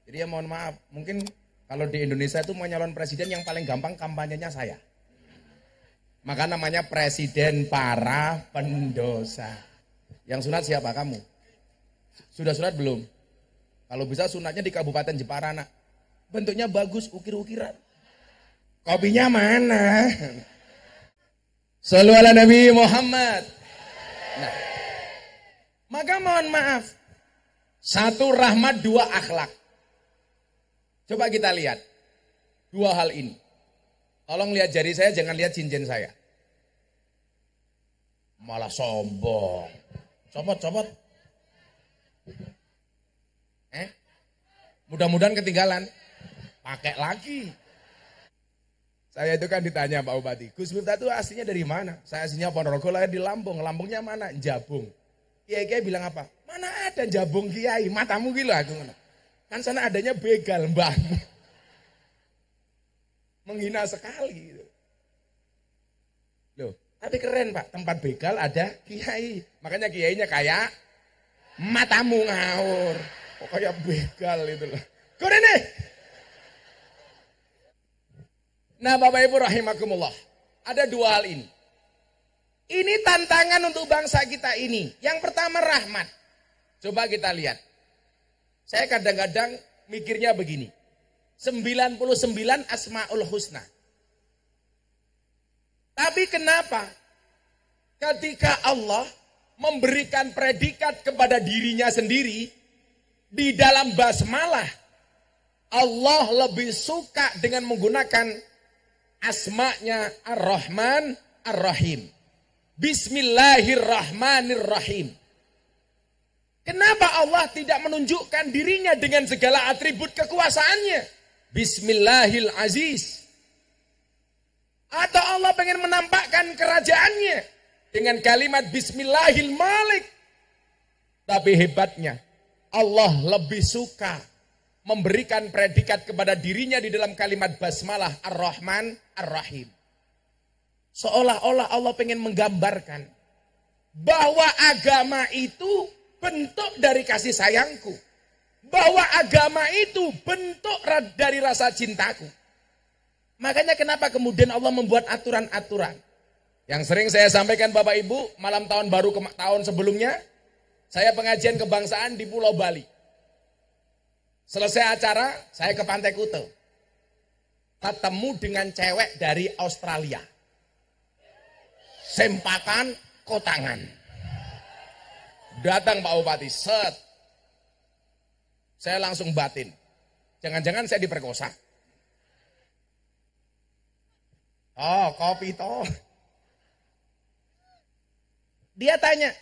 Jadi ya mohon maaf, mungkin kalau di Indonesia itu mau nyalon presiden yang paling gampang kampanyenya saya. Maka namanya presiden para pendosa. Yang sunat siapa? Kamu. Sudah sunat belum? Kalau bisa sunatnya di Kabupaten Jepara, nak. Bentuknya bagus, ukir-ukiran. Kopinya mana? Shallu ala Nabi Muhammad. Nah, maka mohon maaf. Satu rahmat, dua akhlak. Coba kita lihat. Dua hal ini. Tolong lihat jari saya, jangan lihat cincin saya. Malah sombong. Copot. Mudah-mudahan ketinggalan. Pakai lagi. Saya itu kan ditanya Pak Bupati, Gus Miftah itu aslinya dari mana? Saya aslinya Ponorogo, lahir di Lampung. Lampungnya mana? Jabung. Kiai bilang apa? Mana ada Jabung Kiai? Matamu gitu aku. Kan sana adanya begal, mbahmu. Menghina sekali. Loh, tapi keren Pak, tempat begal ada kiai. Makanya kiainya kayak matamu ngawur. Kok kayak begal itu loh. Keren nih. Nah Bapak Ibu rahimakumullah, ada dua hal ini. Ini tantangan untuk bangsa kita ini. Yang pertama rahmat. Coba kita lihat. Saya kadang-kadang mikirnya begini. 99 Asmaul Husna. Tapi kenapa ketika Allah memberikan predikat kepada dirinya sendiri di dalam basmalah, Allah lebih suka dengan menggunakan asma'nya Ar-Rahman Ar-Rahim. Bismillahirrahmanirrahim. Kenapa Allah tidak menunjukkan dirinya dengan segala atribut kekuasaannya? Bismillahil Aziz. Atau Allah pengen menampakkan kerajaannya dengan kalimat Bismillahil Malik. Tapi hebatnya Allah lebih suka memberikan predikat kepada dirinya di dalam kalimat basmalah Ar-Rahman Ar-Rahim. Seolah-olah Allah pengen menggambarkan bahwa agama itu bentuk dari kasih sayangku. Bahwa agama itu bentuk dari rasa cintaku. Makanya kenapa kemudian Allah membuat aturan-aturan. Yang sering saya sampaikan Bapak Ibu, malam tahun baru tahun sebelumnya, saya pengajian kebangsaan di Pulau Bali. Selesai acara, saya ke Pantai Kuta. Ketemu dengan cewek dari Australia. Sempakan kotangan. Datang Pak Bupati, set. Saya langsung batin. Jangan-jangan saya diperkosa. Oh, kopi toh. Dia tanya,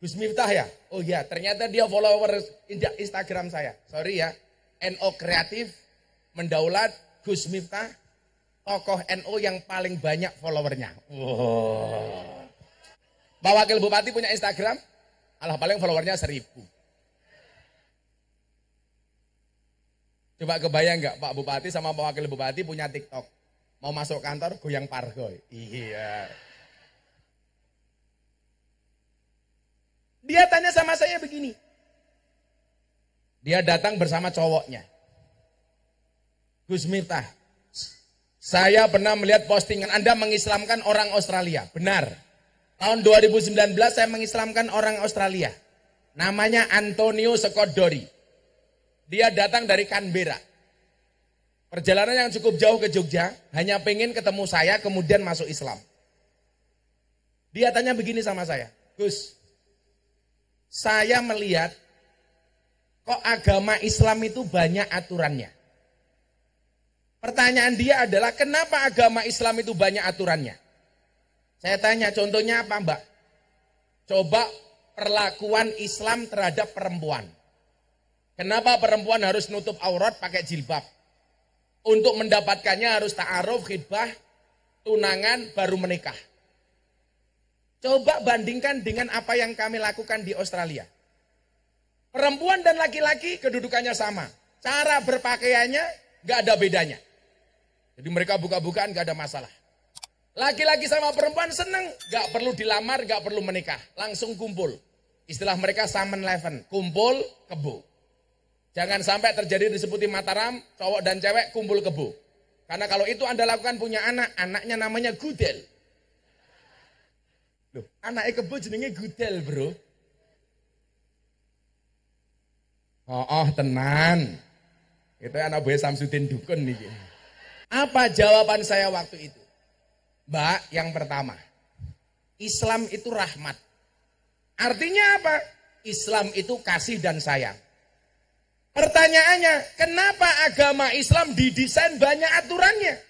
Gus Miftah ya? Oh iya, ternyata dia follower Instagram saya. Sorry ya, NO Kreatif, Mendaulat, Gus Miftah, tokoh NO yang paling banyak followernya. Wow. Pak Wakil Bupati punya Instagram, alah paling followernya 1000. Coba kebayang nggak Pak Bupati sama Pak Wakil Bupati punya TikTok. Mau masuk kantor goyang pargo. Iya. Dia tanya sama saya begini. Dia datang bersama cowoknya. Gus Miftah, saya pernah melihat postingan Anda mengislamkan orang Australia. Benar. Tahun 2019 saya mengislamkan orang Australia. Namanya Antonio Sekodori. Dia datang dari Canberra. Perjalanan yang cukup jauh ke Jogja, hanya pengen ketemu saya, kemudian masuk Islam. Dia tanya begini sama saya, Gus, saya melihat kok agama Islam itu banyak aturannya. Pertanyaan dia adalah, kenapa agama Islam itu banyak aturannya? Saya tanya, contohnya apa Mbak? Coba perlakuan Islam terhadap perempuan. Kenapa perempuan harus nutup aurat pakai jilbab? Untuk mendapatkannya harus ta'aruf, khidbah, tunangan, baru menikah. Coba bandingkan dengan apa yang kami lakukan di Australia. Perempuan dan laki-laki kedudukannya sama. Cara berpakaiannya gak ada bedanya. Jadi mereka buka-bukaan gak ada masalah. Laki-laki sama perempuan seneng, gak perlu dilamar, gak perlu menikah. Langsung kumpul. Istilah mereka summon eleven, kumpul kebo. Jangan sampai terjadi disebuti Mataram, cowok dan cewek kumpul kebo. Karena kalau itu Anda lakukan punya anak, anaknya namanya Gudel. Loh, anaknya kebo jenenge Gudel, bro. Oh, tenan. Itu anak buah Samsudin Dukun nih. Apa jawaban saya waktu itu? Mbak, yang pertama, Islam itu rahmat. Artinya apa? Islam itu kasih dan sayang. Pertanyaannya, kenapa agama Islam didesain banyak aturannya?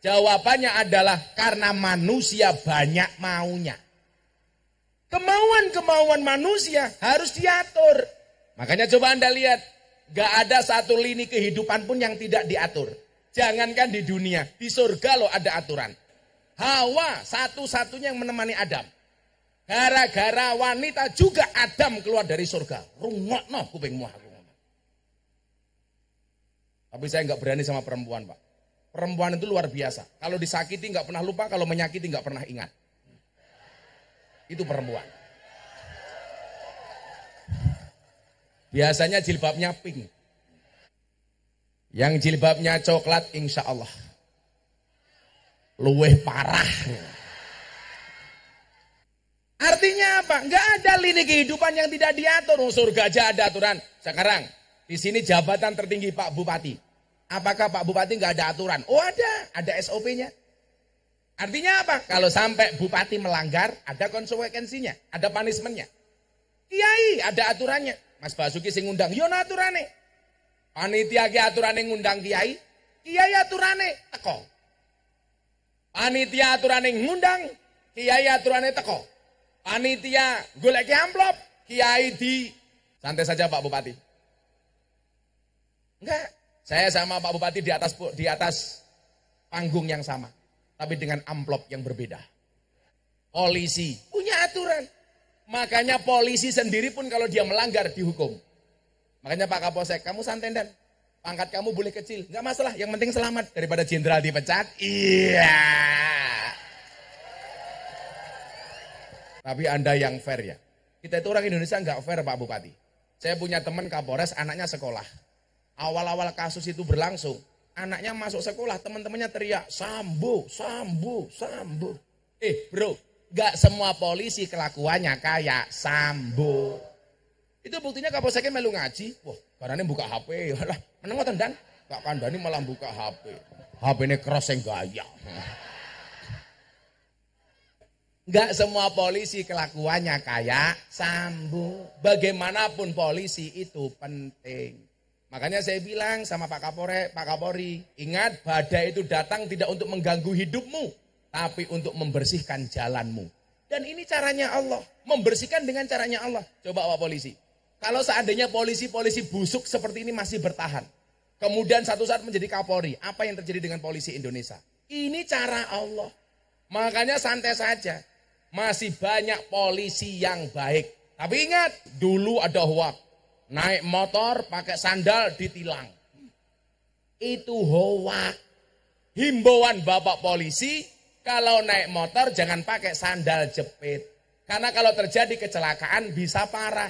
Jawabannya adalah karena manusia banyak maunya. Kemauan-kemauan manusia harus diatur. Makanya coba Anda lihat, gak ada satu lini kehidupan pun yang tidak diatur. Jangankan di dunia, di surga loh ada aturan. Hawa satu-satunya yang menemani Adam. Gara-gara wanita juga Adam keluar dari surga. Rungokno kupingmu aku. Tapi saya nggak berani sama perempuan, Pak. Perempuan itu luar biasa. Kalau disakiti nggak pernah lupa, kalau menyakiti nggak pernah ingat. Itu perempuan. Biasanya jilbabnya pink. Yang jilbabnya coklat, insya Allah luweh parah. Artinya apa? Nggak ada lini kehidupan yang tidak diatur. Surga aja ada aturan. Sekarang di sini jabatan tertinggi Pak Bupati. Apakah Pak Bupati nggak ada aturan? Oh ada SOP-nya. Artinya apa? Kalau sampai Bupati melanggar, ada konsekuensinya, ada punishment-nya. Kiai ada aturannya. Mas Basuki sing ngundang, yo aturane. Panitia ki aturane ngundang kiai, kiai aturane teko. Panitia aturane ngundang, kiai aturane teko. Panitia golek amplop, kiai di santai saja Pak Bupati. Enggak. Saya sama Pak Bupati di atas panggung yang sama, tapi dengan amplop yang berbeda. Polisi punya aturan. Makanya polisi sendiri pun kalau dia melanggar dihukum. Makanya Pak Kapolsek, kamu santai dan pangkat kamu boleh kecil, nggak masalah. Yang penting selamat daripada jenderal dipecat. Iya. Tapi Anda yang fair ya. Kita itu orang Indonesia nggak fair Pak Bupati. Saya punya teman Kapolres, anaknya sekolah. Awal-awal kasus itu berlangsung, anaknya masuk sekolah, teman-temannya teriak, Sambo, Sambo, Sambo. Bro, gak semua polisi kelakuannya kayak Sambo. Itu buktinya Kapolseknya melu ngaji, wah, barangnya buka HP, lah, meneng ngoten dan, gak kandani malah buka HP. HP ini keras yang gaya. Gak semua polisi kelakuannya kayak Sambo. Bagaimanapun polisi itu penting. Makanya saya bilang sama Pak Kapolri, ingat badai itu datang tidak untuk mengganggu hidupmu, tapi untuk membersihkan jalanmu. Dan ini caranya Allah, membersihkan dengan caranya Allah. Coba Pak Polisi, kalau seandainya polisi-polisi busuk seperti ini masih bertahan, kemudian satu saat menjadi Kapolri, apa yang terjadi dengan polisi Indonesia? Ini cara Allah. Makanya santai saja, masih banyak polisi yang baik. Tapi ingat, dulu ada hoak. Naik motor pakai sandal ditilang. Itu hoak. Himbauan Bapak Polisi, kalau naik motor jangan pakai sandal jepit. Karena kalau terjadi kecelakaan bisa parah.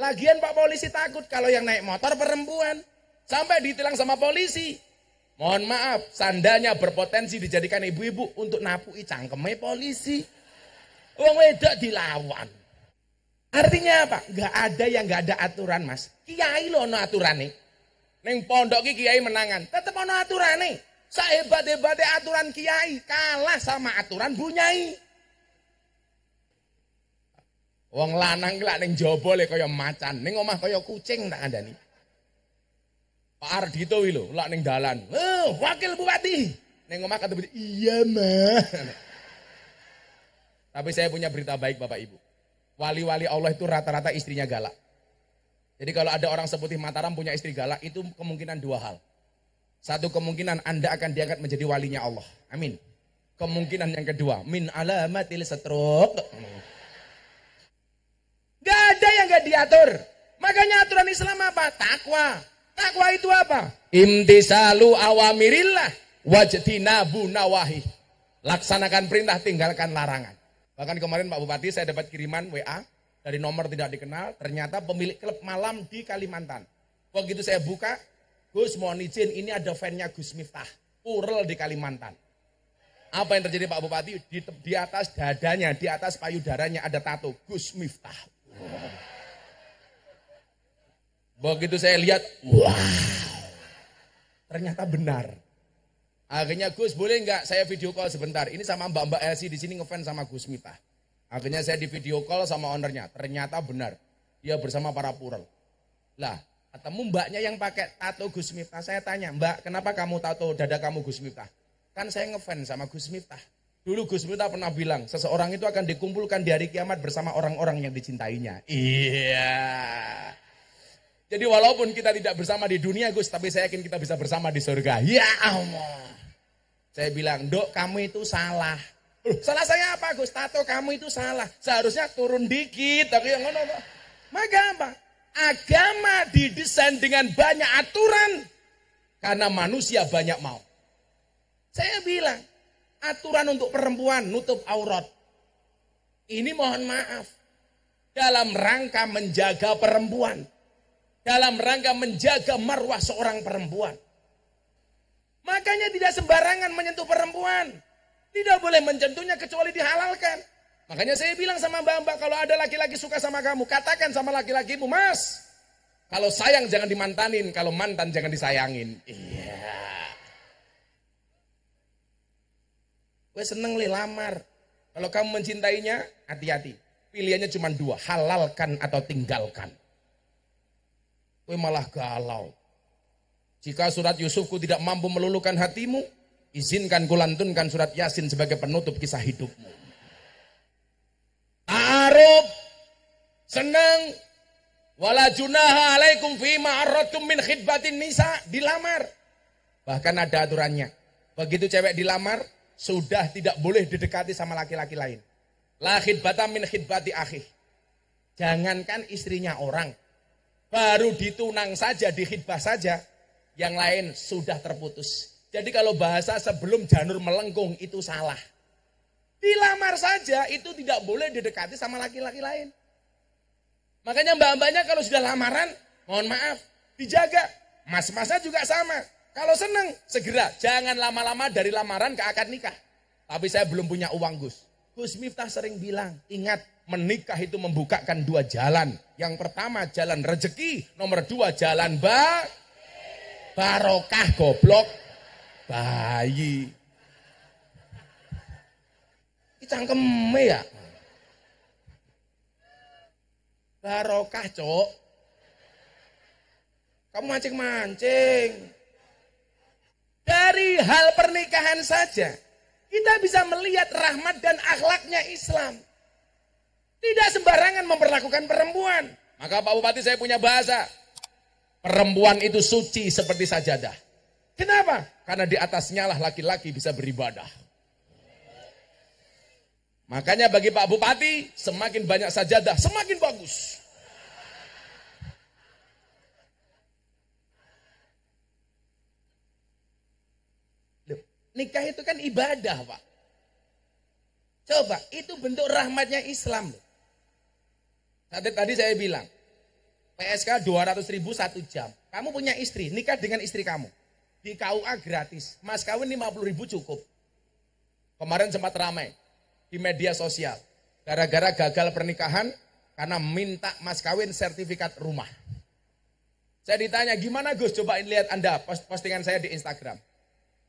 Lagian Pak Polisi takut kalau yang naik motor perempuan. Sampai ditilang sama polisi. Mohon maaf, sandalnya berpotensi dijadikan ibu-ibu untuk napui cangkeme polisi. Wong wedok dilawan. Artinya apa? Gak ada yang gak ada aturan mas. Kiai loh no aturan nih. Neng pondok kiai menangan. Tetap ono aturan nih. Sehebat-hebatnya aturan kiai. Kalah sama aturan bunyai. Wong lanang kelak neng jobole kaya macan. Neng omah kaya kucing tak ada nih. Pak Ardito lho, lak neng dalan. Wakil Bupati. Neng omah kata iya mah. Tapi saya punya berita baik Bapak Ibu. Wali-wali Allah itu rata-rata istrinya galak. Jadi kalau ada orang seputih Mataram punya istri galak, itu kemungkinan dua hal. Satu kemungkinan Anda akan diangkat menjadi walinya Allah. Amin. Kemungkinan yang kedua, min alamatil setruk. Gak ada yang gak diatur. Makanya aturan Islam apa? Takwa. Takwa itu apa? Imtisalu awamirillah wajtinabu nawahi. Laksanakan perintah, tinggalkan larangan. Bahkan kemarin Pak Bupati saya dapat kiriman WA dari nomor tidak dikenal, ternyata pemilik klub malam di Kalimantan. Begitu saya buka, Gus mohon izin, ini ada fan-nya Gus Miftah. Purel di Kalimantan. Apa yang terjadi Pak Bupati? Di atas dadanya, di atas payudaranya ada tato Gus Miftah. Begitu saya lihat, wow, ternyata benar. Akhirnya Gus boleh nggak saya video call sebentar? Ini sama Mbak Elsie di sini ngefans sama Gus Miftah. Akhirnya saya di video call sama ownernya. Ternyata benar, dia bersama para purel. Lah, ketemu mbaknya yang pakai tato Gus Miftah. Saya tanya, Mbak, kenapa kamu tato dada kamu Gus Miftah? Kan saya ngefans sama Gus Miftah. Dulu Gus Miftah pernah bilang, seseorang itu akan dikumpulkan di hari kiamat bersama orang-orang yang dicintainya. Iya. Jadi walaupun kita tidak bersama di dunia Gus, tapi saya yakin kita bisa bersama di surga. Ya Allah. Saya bilang, Dok, kamu itu salah. Salah saya apa Gus? Tato kamu itu salah. Seharusnya turun dikit. Tapi yang ngono. Maka apa? Agama didesain dengan banyak aturan. Karena manusia banyak mau. Saya bilang, aturan untuk perempuan nutup aurat. Ini mohon maaf. Dalam rangka menjaga perempuan. Dalam rangka menjaga marwah seorang perempuan. Makanya tidak sembarangan menyentuh perempuan. Tidak boleh menyentuhnya kecuali dihalalkan. Makanya saya bilang sama mbak-mbak, kalau ada laki-laki suka sama kamu, katakan sama laki-lakimu, Mas, kalau sayang jangan dimantanin, kalau mantan jangan disayangin. Iya. Gue seneng lamar. Kalau kamu mencintainya, hati-hati. Pilihannya cuma dua, halalkan atau tinggalkan. Gue malah galau. Jika surat Yusufku tidak mampu meluluhkan hatimu, izinkan kulantunkan surat Yasin sebagai penutup kisah hidupmu. Ta'aruf, senang, wala junaha alaikum fima arradtum min khidbatin nisa, dilamar. Bahkan ada aturannya. Begitu cewek dilamar, sudah tidak boleh didekati sama laki-laki lain. La khidbata min khidbati akhih. Jangankan istrinya orang, baru ditunang saja, dikhidbah saja, yang lain sudah terputus. Jadi kalau bahasa sebelum janur melengkung itu salah. Dilamar saja itu tidak boleh didekati sama laki-laki lain. Makanya mbak-mbaknya kalau sudah lamaran, mohon maaf, dijaga. Mas-masnya juga sama. Kalau senang, segera. Jangan lama-lama dari lamaran ke akad nikah. Tapi saya belum punya uang Gus. Gus Miftah sering bilang, ingat menikah itu membukakan dua jalan. Yang pertama jalan rezeki, nomor dua jalan barokah goblok bayi. Ini cangkeme ya. Barokah cok. Kamu mancing-mancing. Dari hal pernikahan saja, kita bisa melihat rahmat dan akhlaknya Islam. Tidak sembarangan memperlakukan perempuan. Maka Pak Bupati saya punya bahasa. Perempuan itu suci seperti sajadah. Kenapa? Karena di atasnya lah laki-laki bisa beribadah. Makanya bagi Pak Bupati, semakin banyak sajadah, semakin bagus. Nikah itu kan ibadah, Pak. Coba, itu bentuk rahmatnya Islam. Tadi saya bilang, PSK 200.000 1 jam. Kamu punya istri, nikah dengan istri kamu. Di KUA gratis, mas kawin 50.000 cukup. Kemarin sempat ramai di media sosial. Gara-gara gagal pernikahan, karena minta mas kawin sertifikat rumah. Saya ditanya, gimana Gus? Cobain lihat Anda, postingan saya di Instagram.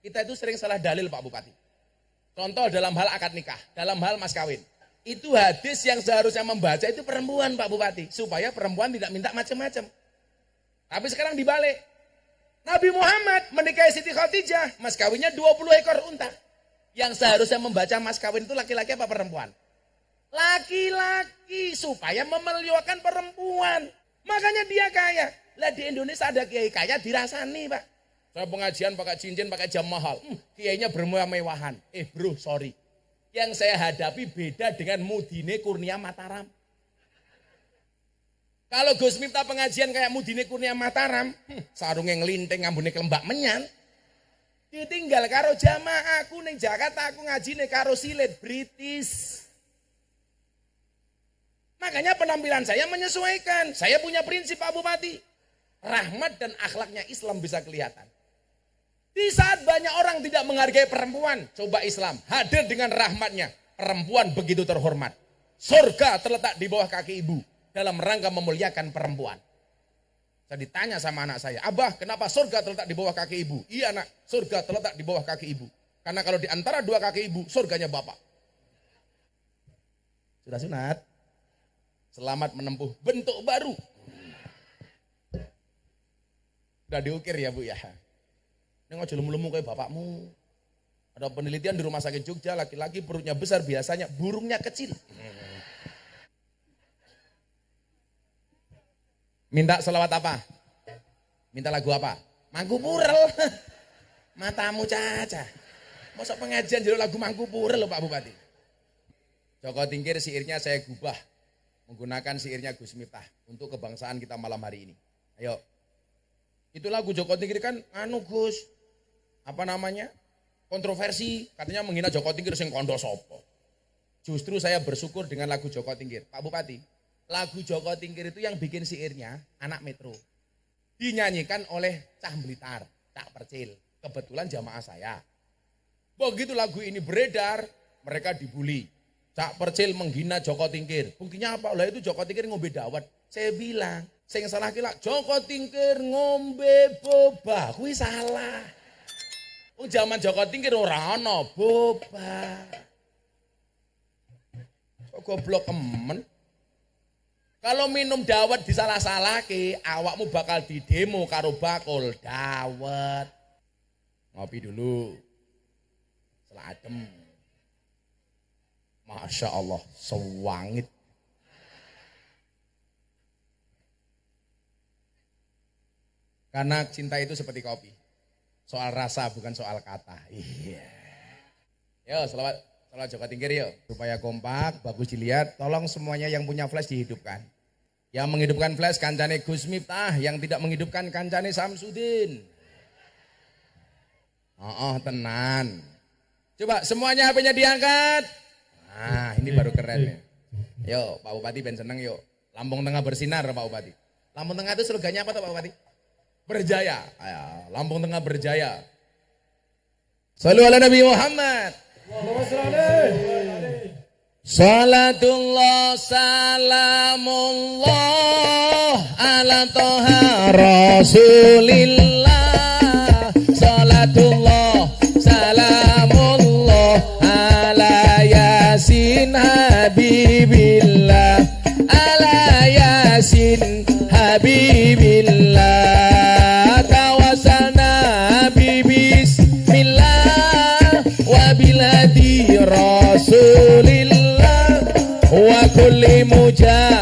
Kita itu sering salah dalil Pak Bupati. Contoh dalam hal akad nikah, dalam hal mas kawin. Itu hadis yang seharusnya membaca itu perempuan Pak Bupati. Supaya perempuan tidak minta macam-macam. Tapi sekarang dibalik. Nabi Muhammad menikahi Siti Khadijah, mas kawinnya 20 ekor unta. Yang seharusnya membaca mas kawin itu laki-laki apa perempuan? Laki-laki, supaya memeliharakan perempuan. Makanya dia kaya. Lah di Indonesia ada kiai kaya dirasani Pak. Saya pengajian pakai cincin, pakai jam mahal. Kiainya bermewah-mewahan. Bro, sorry. Yang saya hadapi beda dengan Mudine Kurnia Mataram. Kalau Gus Miftah pengajian kayak Mudine Kurnia Mataram, sarungnya ngelinting, ngambune kelembak menyan. Ditinggal karo jamaah aku ning Jakarta, aku ngajine karo silet British. Makanya penampilan saya menyesuaikan. Saya punya prinsip Pak Bupati. rahmat dan akhlaknya Islam bisa kelihatan. Di saat banyak orang tidak menghargai perempuan, coba Islam hadir dengan rahmatnya. Perempuan begitu terhormat. Surga terletak di bawah kaki ibu dalam rangka memuliakan perempuan. Saya ditanya sama anak saya, Abah, kenapa surga terletak di bawah kaki ibu? Iya nak, surga terletak di bawah kaki ibu. Karena kalau di antara dua kaki ibu, surganya bapak. Sudah sunat. Selamat menempuh bentuk baru. Sudah diukir ya Bu ya. Ini ngajak lemu-lemu kayak bapakmu. Ada penelitian di rumah sakit Jogja, laki-laki perutnya besar biasanya burungnya kecil. Minta selawat apa? Minta lagu apa? Mangku Purel. Matamu caca. Masa pengajian jadi lagu Mangku Purel loh Pak Bupati. Joko Tingkir syairnya saya gubah. Menggunakan syairnya Gus Miftah. Untuk kebangsaan kita malam hari ini. Ayo. Itu lagu Joko Tingkir kan Gus. Apa namanya? Kontroversi. Katanya menghina Joko Tingkir sing kondo sopo. Justru saya bersyukur dengan lagu Joko Tingkir. Pak Bupati. Lagu Joko Tingkir itu yang bikin syairnya anak Metro. Dinyanyikan oleh Cah Blitar, Cak Percil. Kebetulan jamaah saya. Begitu lagu ini beredar, mereka dibully. Cak Percil menghina Joko Tingkir. Buktinya apa? Lah itu Joko Tingkir ngombe dawet. Saya bilang, saya salah kira Joko Tingkir ngombe boba. Kuwi salah. Zaman Joko Tingkir ora ana boba. Kok goblok emen? Kalau minum dawet disalah-salahke, awakmu bakal didemo karo bakul dawet. Ngopi dulu. Setelah adem. Masya Allah, sewangit. Karena cinta itu seperti kopi. Soal rasa bukan soal kata. Iya. Yo, selawat Joko Tingkir yuk. Supaya kompak, bagus dilihat. Tolong semuanya yang punya flash dihidupkan. Yang menghidupkan flash kancane Gus Miftah, yang tidak menghidupkan kancane Samsudin. Tenan. Coba semuanya HP-nya diangkat. Nah, ini baru keren ya. Yo, Pak Bupati ben seneng yuk. Lampung Tengah bersinar Pak Bupati. Lampung Tengah itu slogannya apa tuh Pak Bupati? Berjaya. Lampung Tengah berjaya. Shallu ala Nabi Muhammad. Salatullah salamullah ala toha rasulillah. Salatullah salamullah ala yasin habibillah. Ala yasin habibillah. Tawasalna bismillah wa biladi rasulillah wa kulli mujahid